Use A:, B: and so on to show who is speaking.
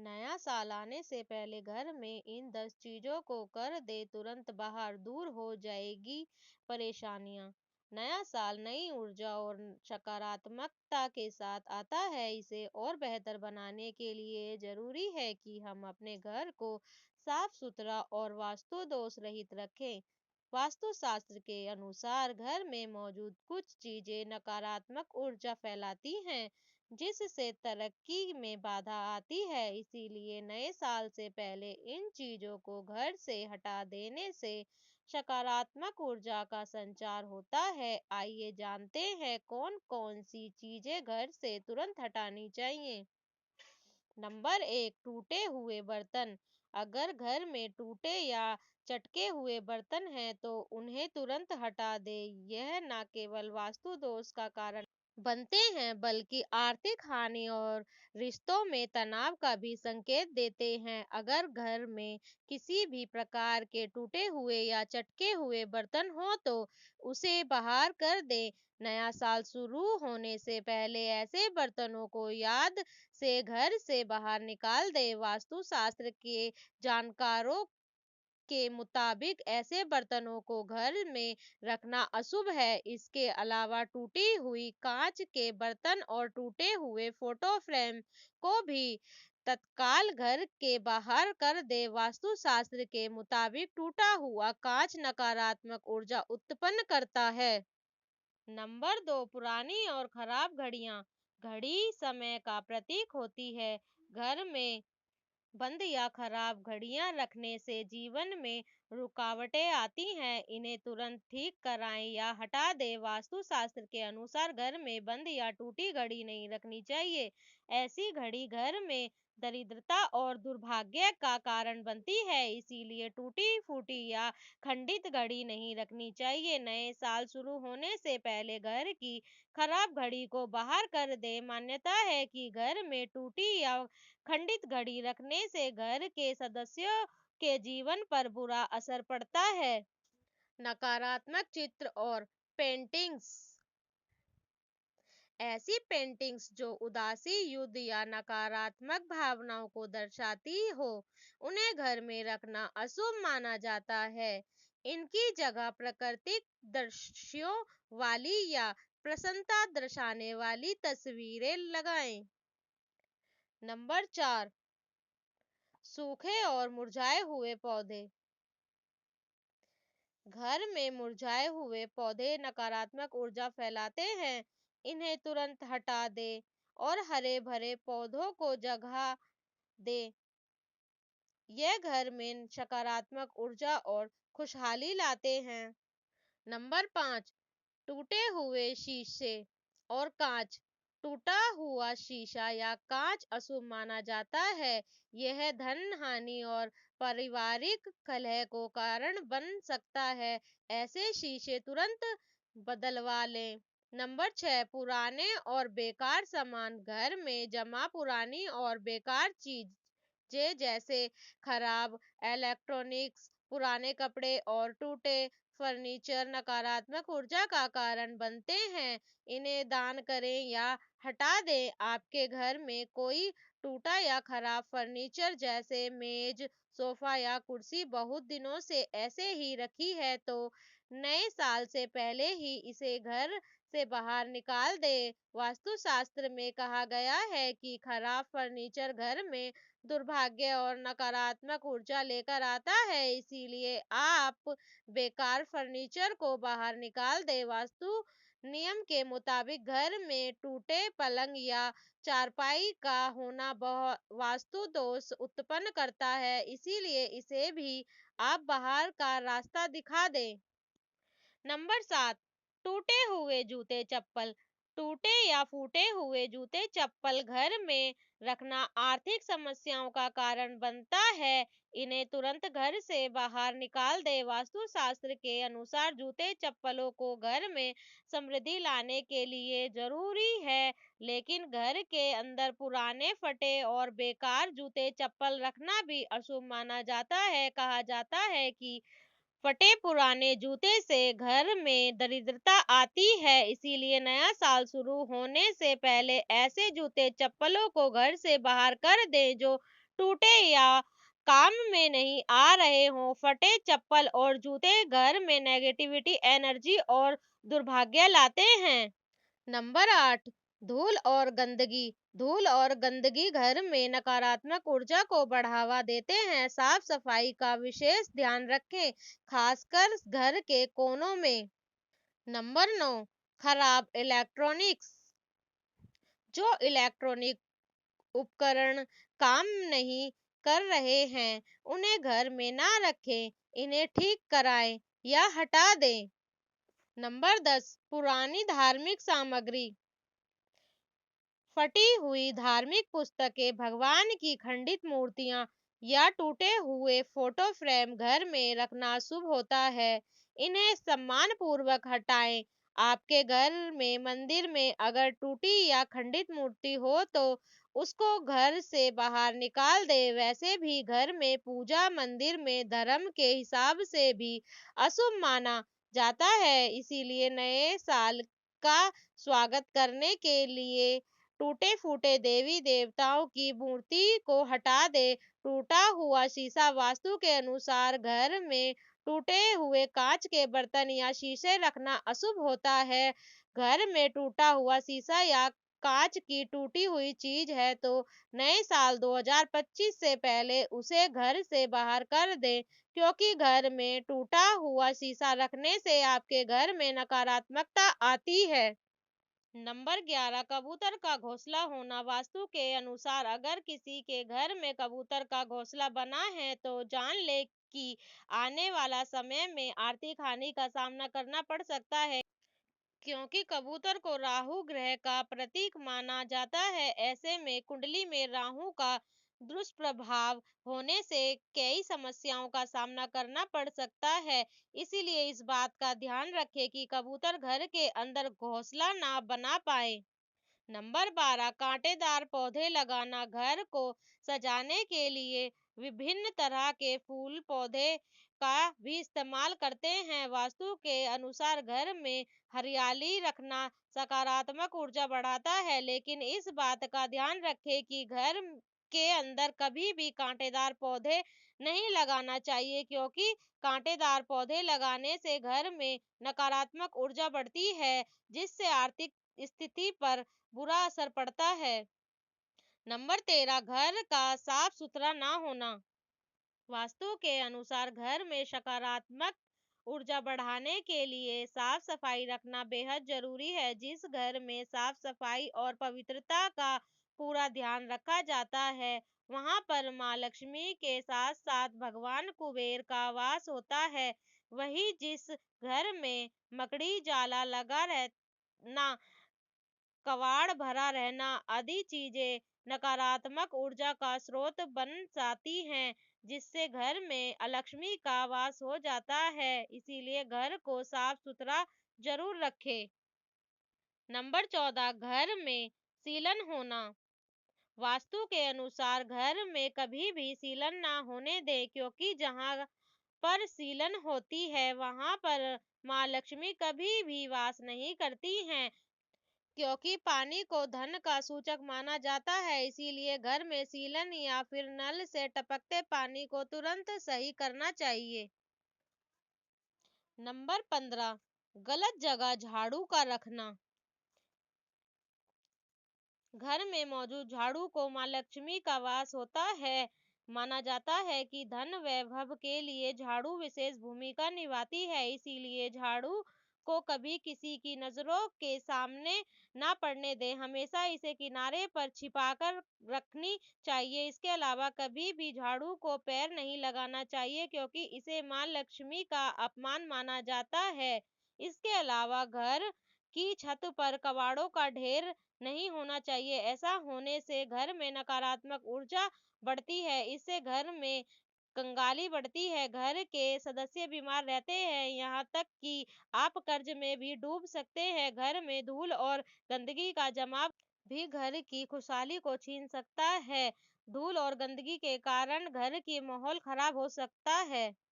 A: नया साल आने से पहले घर में इन 10 चीजों को कर दे, तुरंत बाहर दूर हो जाएगी परेशानियां। नया साल नई ऊर्जा और सकारात्मकता के साथ आता है। इसे और बेहतर बनाने के लिए जरूरी है कि हम अपने घर को साफ सुथरा और वास्तु दोष रहित रखें। वास्तु शास्त्र के अनुसार घर में मौजूद कुछ चीजें नकारात्मक ऊर्जा फैलाती हैं, जिससे तरक्की में बाधा आती है। इसीलिए नए साल से पहले इन चीजों को घर से हटा देने से सकारात्मक ऊर्जा का संचार होता है। आइए जानते हैं कौन कौन सी चीजें घर से तुरंत हटानी चाहिए। नंबर 1, टूटे हुए बर्तन। अगर घर में टूटे या चटके हुए बर्तन हैं तो उन्हें तुरंत हटा दें। यह न केवल वास्तु दोष का कारण बनते हैं, बल्कि आर्थिक हानि और रिश्तों में तनाव का भी संकेत देते हैं। अगर घर में किसी भी प्रकार के टूटे हुए या चटके हुए बर्तन हो तो उसे बाहर कर दें। नया साल शुरू होने से पहले ऐसे बर्तनों को याद से घर से बाहर निकाल दें। वास्तुशास्त्र के जानकारों के मुताबिक ऐसे बर्तनों को घर में रखना अशुभ है। इसके अलावा टूटी हुई कांच के बर्तन और टूटे हुए फोटो फ्रेम को भी तत्काल घर के बाहर कर दे। वास्तुशास्त्र के मुताबिक टूटा हुआ कांच नकारात्मक ऊर्जा उत्पन्न करता है। नंबर 2, पुरानी और खराब घड़ियां। घड़ी समय का प्रतीक होती है। घर में बंद या खराब घड़ियां रखने से जीवन में रुकावटें आती हैं। इन्हें तुरंत ठीक कराएं या हटा दें। वास्तुशास्त्र के अनुसार घर में बंद या टूटी घड़ी नहीं रखनी चाहिए। ऐसी घड़ी घर में दरिद्रता और दुर्भाग्य का कारण बनती है। इसीलिए टूटी फूटी या खंडित घड़ी नहीं रखनी चाहिए। नए साल शुरू होने से पहले घर की खराब घड़ी को बाहर कर दें। मान्यता है कि घर में टूटी या खंडित घड़ी रखने से घर के सदस्यों के जीवन पर बुरा असर पड़ता है। नकारात्मक चित्र और पेंटिंग्स। ऐसी पेंटिंग्स जो उदासी, युद्ध या नकारात्मक भावनाओं को दर्शाती हो, उन्हें घर में रखना अशुभ माना जाता है। इनकी जगह प्राकृतिक दृश्यों वाली या प्रसन्नता दर्शाने वाली तस्वीरें लगाएं। नंबर 4, सूखे और मुरझाए हुए पौधे। घर में मुरझाए हुए पौधे नकारात्मक ऊर्जा फैलाते हैं। इन्हें तुरंत हटा दें और हरे भरे पौधों को जगह दें। यह घर में सकारात्मक ऊर्जा और खुशहाली लाते हैं। नंबर 5, टूटे हुए शीशे और कांच। टूटा हुआ शीशा या कांच अशुभ माना जाता है। यह धन हानि और पारिवारिक कलह को कारण बन सकता है। ऐसे शीशे तुरंत बदलवा लें। नंबर 6, पुराने और बेकार सामान। घर में जमा पुरानी और बेकार चीजें जैसे खराब इलेक्ट्रॉनिक्स, पुराने कपड़े और टूटे फर्नीचर नकारात्मक ऊर्जा का कारण बनते हैं। इन्हें दान करें या हटा दें। आपके घर में कोई टूटा या खराब फर्नीचर जैसे मेज, सोफा या कुर्सी बहुत दिनों से ऐसे ही रखी है तो नए साल से पहले ही इसे घर से बाहर निकाल दें। वास्तुशास्त्र में कहा गया है कि खराब फर्नीचर घर में दुर्भाग्य और नकारात्मक ऊर्जा लेकर आता है। इसीलिए आप बेकार फर्नीचर को बाहर निकाल दे। वास्तु नियम के मुताबिक घर में टूटे पलंग या चारपाई का होना वास्तु दोष उत्पन्न करता है। इसीलिए इसे भी आप बाहर का रास्ता दिखा दें। नंबर 7, टूटे हुए जूते चप्पल। टूटे या फूटे हुए जूते चप्पल घर में रखना आर्थिक समस्याओं का कारण बनता है। इन्हें तुरंत घर से बाहर निकाल दे। वास्तुशास्त्र के अनुसार जूते चप्पलों को घर में समृद्धि लाने के लिए जरूरी है, लेकिन घर के अंदर पुराने, फटे और बेकार जूते चप्पल रखना भी अशुभ माना जाता है। कहा जाता है कि फटे पुराने जूते से घर में दरिद्रता आती है। इसीलिए नया साल शुरू होने से पहले ऐसे जूते चप्पलों को घर से बाहर कर दें जो टूटे या काम में नहीं आ रहे हों। फटे चप्पल और जूते घर में नेगेटिविटी, एनर्जी और दुर्भाग्य लाते हैं। नंबर 8, धूल और गंदगी। धूल और गंदगी घर में नकारात्मक ऊर्जा को बढ़ावा देते हैं। साफ सफाई का विशेष ध्यान रखें, खासकर घर के कोनों में। नंबर 9, खराब इलेक्ट्रॉनिक्स। जो इलेक्ट्रॉनिक उपकरण काम नहीं कर रहे हैं, उन्हें घर में ना रखें, इन्हें ठीक कराएं या हटा दें। नंबर 10, पुरानी धार्मिक सामग्री। फटी हुई धार्मिक पुस्तकें, भगवान की खंडित मूर्तियां या टूटे हुए फोटो फ्रेम घर में रखना शुभ होता है। इन्हें सम्मान पूर्वक हटाएं। आपके घर में मंदिर में अगर टूटी या खंडित मूर्ति हो तो उसको घर से बाहर निकाल दे। वैसे भी घर में पूजा मंदिर में धर्म के हिसाब से भी अशुभ माना जाता है। इसीलिए नए साल का स्वागत करने के लिए टूटे फूटे देवी देवताओं की मूर्ति को हटा दे। टूटा हुआ शीशा वास्तु के अनुसार घर में टूटे हुए कांच के बर्तन या शीशे रखना अशुभ होता है। घर में टूटा हुआ शीशा या कांच की टूटी हुई चीज है तो नए साल 2025 से पहले उसे घर से बाहर कर दें, क्योंकि घर में टूटा हुआ शीशा रखने से आपके घर में नकारात्मकता आती है। नंबर 11, कबूतर का घोंसला होना। वास्तु के अनुसार अगर किसी के घर में कबूतर का घोंसला बना है तो जान ले कि आने वाला समय में आर्थिक हानि का सामना करना पड़ सकता है, क्योंकि कबूतर को राहु ग्रह का प्रतीक माना जाता है। ऐसे में कुंडली में राहु का दुष्प्रभाव होने से कई समस्याओं का सामना करना पड़ सकता है। इसीलिए इस बात का ध्यान रखें कि कबूतर घर के अंदर घोंसला ना बना पाए। नंबर 12, कांटेदार पौधे लगाना। घर को सजाने के लिए विभिन्न तरह के फूल पौधे का भी इस्तेमाल करते हैं। वास्तु के अनुसार घर में हरियाली रखना सकारात्मक ऊर्जा बढ़ाता है, लेकिन इस बात का ध्यान रखें कि घर के अंदर कभी भी कांटेदार पौधे नहीं लगाना चाहिए, क्योंकि कांटेदार पौधे लगाने से घर में नकारात्मक ऊर्जा बढ़ती है, जिससे आर्थिक स्थिति पर बुरा असर पड़ता है। नंबर 13, घर का साफ सुथरा ना होना। वास्तु के अनुसार घर में सकारात्मक ऊर्जा बढ़ाने के लिए साफ सफाई रखना बेहद जरूरी है। जिस घर में साफ सफाई और पवित्रता का पूरा ध्यान रखा जाता है, वहां पर माँ लक्ष्मी के साथ साथ भगवान कुबेर का वास होता है। वही जिस घर में मकड़ी जाला लगा रहना, कबाड़ भरा रहना आदि चीजें नकारात्मक ऊर्जा का स्रोत बन जाती हैं, जिससे घर में अलक्ष्मी का वास हो जाता है। इसीलिए घर को साफ सुथरा जरूर रखें। नंबर 14, घर में सीलन होना। वास्तु के अनुसार घर में कभी भी सीलन ना होने दे, क्योंकि जहां पर सीलन होती है वहां पर माँ लक्ष्मी कभी भी वास नहीं करती हैं, क्योंकि पानी को धन का सूचक माना जाता है। इसीलिए घर में सीलन या फिर नल से टपकते पानी को तुरंत सही करना चाहिए। नंबर 15, गलत जगह झाड़ू का रखना। घर में मौजूद झाड़ू को माँ लक्ष्मी का वास होता है। माना जाता है कि धन वैभव के लिए झाड़ू विशेष भूमिका निभाती है। इसीलिए झाड़ू को कभी किसी की नजरों के सामने ना पड़ने दें। हमेशा इसे किनारे पर छिपाकर रखनी चाहिए। इसके अलावा कभी भी झाड़ू को पैर नहीं लगाना चाहिए, क्योंकि इसे माँ लक्ष्मी का अपमान माना जाता है। इसके अलावा घर की छत पर कबाड़ों का ढेर नहीं होना चाहिए। ऐसा होने से घर में नकारात्मक ऊर्जा बढ़ती है। इससे घर में कंगाली बढ़ती है, घर के सदस्य बीमार रहते हैं, यहाँ तक कि आप कर्ज में भी डूब सकते हैं। घर में धूल और गंदगी का जमाव भी घर की खुशहाली को छीन सकता है। धूल और गंदगी के कारण घर की माहौल खराब हो सकता है।